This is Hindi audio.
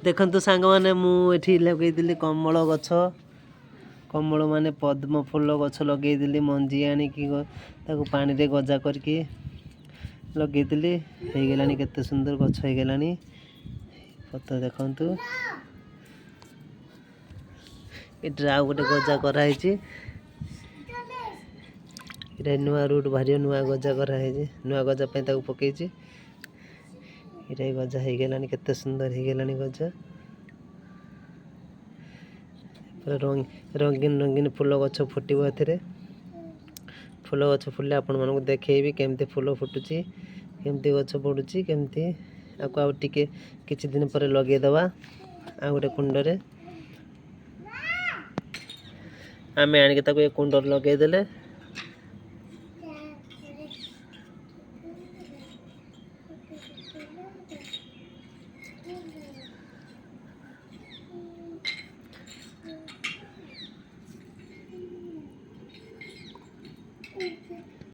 देखंतु सांग माने मु एठी लगेइदिली कमल गछ कमल माने पद्म फूल गछ लगेइदिली मंजी आनी कि ताको पानी रे गजा करके लगेइदिली हे गेलानी केते सुंदर गछ हे गेलानी पत्र देखंतु एटा आ गोटे गजा करा हिची एटा नुआ रूट भारी नुआ गजा करा हिची नुआ गजा पे ताको पकेइची एटा गजा हे गेलानी केते सुंदर हे गेलानी गजा रंगीन रंगीन फूल गछ फुटिबो एथिरे फूल गछ फुलले आपण मानको देखेबी केमते फूल फुटुची केमते गछ पडुची केमते आको आ टिके किछि दिन पर लगे दवा आ गोटे कुंड रे आमे आनिके ताको ए कुंड रे लगे देले